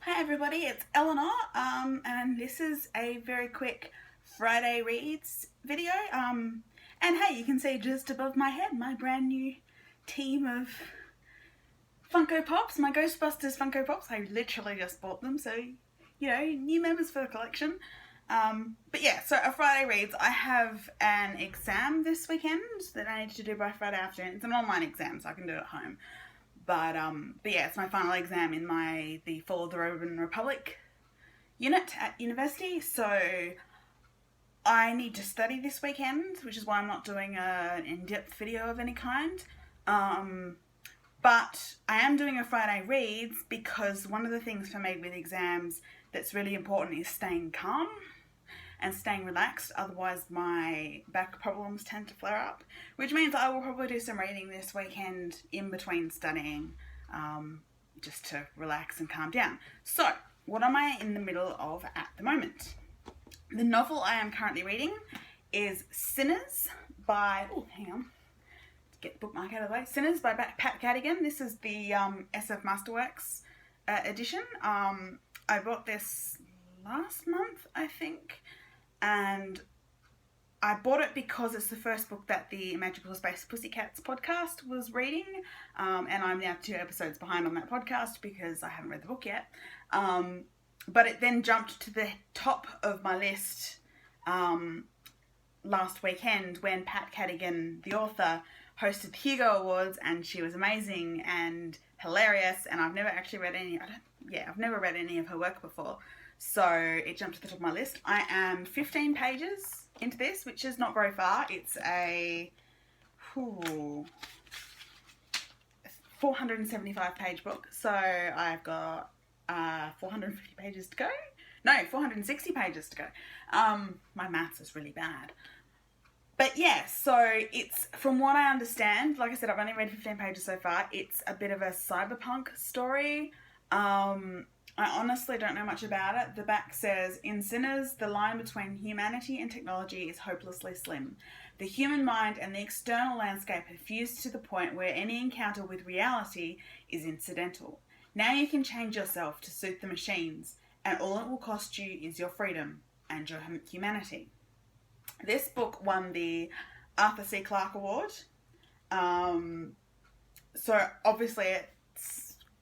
Hi everybody, it's Eleanor, and this is a very quick Friday Reads video, and hey, you can see just above my head my brand new team of Funko Pops, my Ghostbusters Funko Pops. I literally just bought them, so, you know, new members for the collection. But yeah, so a Friday Reads, I have an exam this weekend that I need to do by Friday afternoon. It's an online exam, so I can do it at home. But yeah, it's my final exam in the Fall of the Roman Republic unit at university, so I need to study this weekend, which is why I'm not doing an in-depth video of any kind. But I am doing a Friday Reads because one of the things for me with exams that's really important is staying calm and staying relaxed, otherwise my back problems tend to flare up, which means I will probably do some reading this weekend in between studying, just to relax and calm down. So, what am I in the middle of at the moment? The novel I am currently reading is Synners by, hang on, let's get the bookmark out of the way. Synners by Pat Cadigan. This is the SF Masterworks edition. I bought this last month, I think. And I bought it because it's the first book that the Magical Space Pussycats podcast was reading, and I'm now 2 episodes behind on that podcast because I haven't read the book yet. But it then jumped to the top of my list last weekend when Pat Cadigan, the author, hosted the Hugo Awards, and she was amazing and hilarious, and I've never actually read I've never read any of her work before. So it jumped to the top of my list. I am 15 pages into this, which is not very far. It's a 475 page book. So I've got 450 pages to go. No, 460 pages to go. My maths is really bad. But yeah, so it's, from what I understand, like I said, I've only read 15 pages so far. It's a bit of a cyberpunk story. I honestly don't know much about it. The back says, in Synners, the line between humanity and technology is hopelessly slim. The human mind and the external landscape have fused to the point where any encounter with reality is incidental. Now you can change yourself to suit the machines, and all it will cost you is your freedom and your humanity. This book won the Arthur C. Clarke Award. So obviously it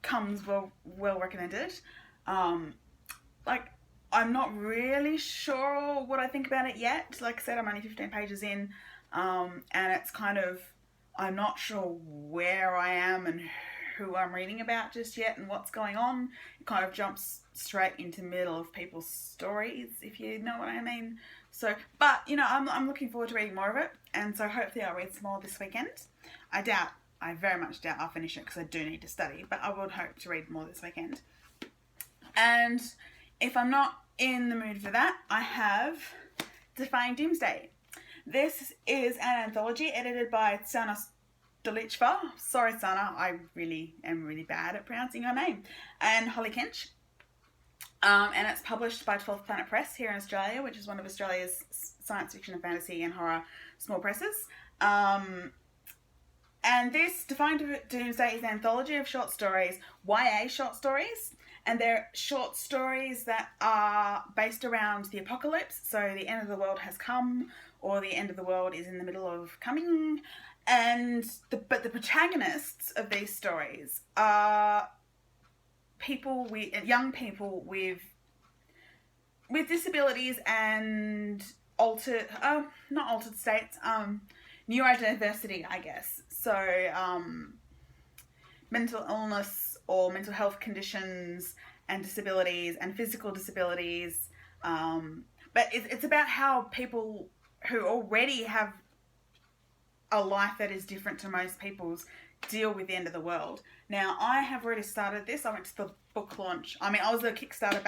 comes well recommended. I'm not really sure what I think about it yet. Like I said, I'm only 15 pages in, and it's kind of, I'm not sure where I am and who I'm reading about just yet and what's going on. It kind of jumps straight into the middle of people's stories, if you know what I mean. So, but, you know, I'm looking forward to reading more of it, and so hopefully I'll read some more this weekend. I very much doubt I'll finish it because I do need to study, but I would hope to read more this weekend. And if I'm not in the mood for that, I have Defying Doomsday. This is an anthology edited by Tsana Dolichva. Sorry, Tsana, I really am really bad at pronouncing your name. And Holly Kench. And it's published by 12th Planet Press here in Australia, which is one of Australia's science fiction and fantasy and horror small presses. And this Defying Doomsday is an anthology of short stories, YA short stories, and they're short stories that are based around the apocalypse, so the end of the world has come, or the end of the world is in the middle of coming, but the protagonists of these stories are young people with disabilities and not altered states, neurodiversity, I guess. So, mental illness or mental health conditions and disabilities and physical disabilities. But it's about how people who already have a life that is different to most people's deal with the end of the world. Now, I have already started this. I went to the book launch. I was a Kickstarter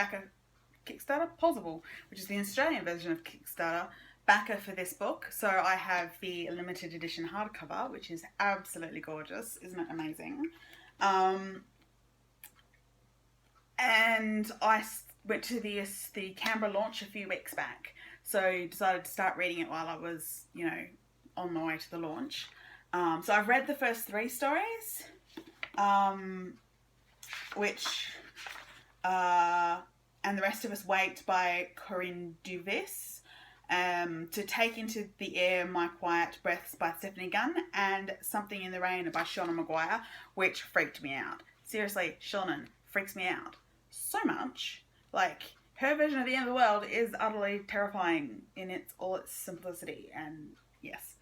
Possible, which is the Australian version of Kickstarter, backer for this book. So I have the limited edition hardcover, which is absolutely gorgeous. Isn't it amazing? And I went to the Canberra launch a few weeks back. So decided to start reading it while I was, you know, on my way to the launch. So I've read the first 3 stories, which and the Rest of Us Wait by Corinne Duvis, To Take Into the Air My Quiet Breaths by Stephanie Gunn, and Something in the Rain by Shauna Maguire, which freaked me out. Seriously, Shauna freaks me out so much. Like, her version of the end of the world is utterly terrifying in all its simplicity, and yes.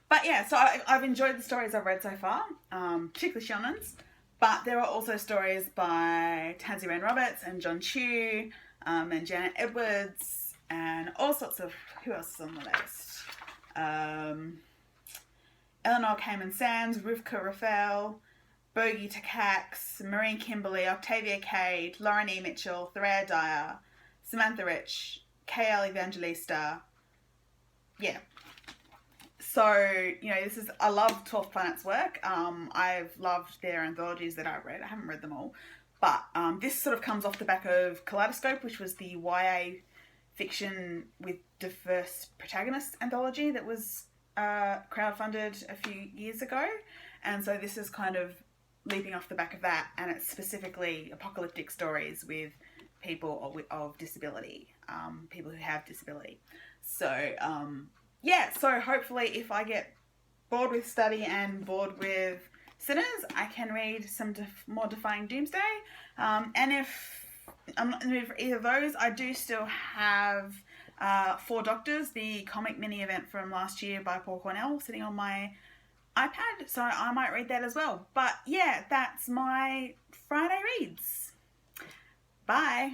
But yeah, so I've enjoyed the stories I've read so far, particularly Shauna's. But there are also stories by Tansy Rain Roberts and John Chu, and Janet Edwards, and all sorts of, who else is on the list? Eleanor Kamen Sands, Rivka Raphael, Bogie Takax, Maureen Kimberley, Octavia Cade, Lauren E. Mitchell, Thoraya Dyer, Samantha Rich, K.L. Evangelista. Yeah. So, I love 12 Planet's work. I've loved their anthologies that I've read. I haven't read them all. But this sort of comes off the back of Kaleidoscope, which was the YA fiction with diverse protagonist anthology that was crowdfunded a few years ago. And so this is kind of leaping off the back of that. And it's specifically apocalyptic stories with people of disability, people who have disability. So, so hopefully if I get bored with study and bored with Synners, I can read some more Defying Doomsday. And if I'm not in the mood for either of those, I do still have Four Doctors, the comic mini event from last year by Paul Cornell, sitting on my iPad, so I might read that as well. But yeah, that's my Friday reads. Bye.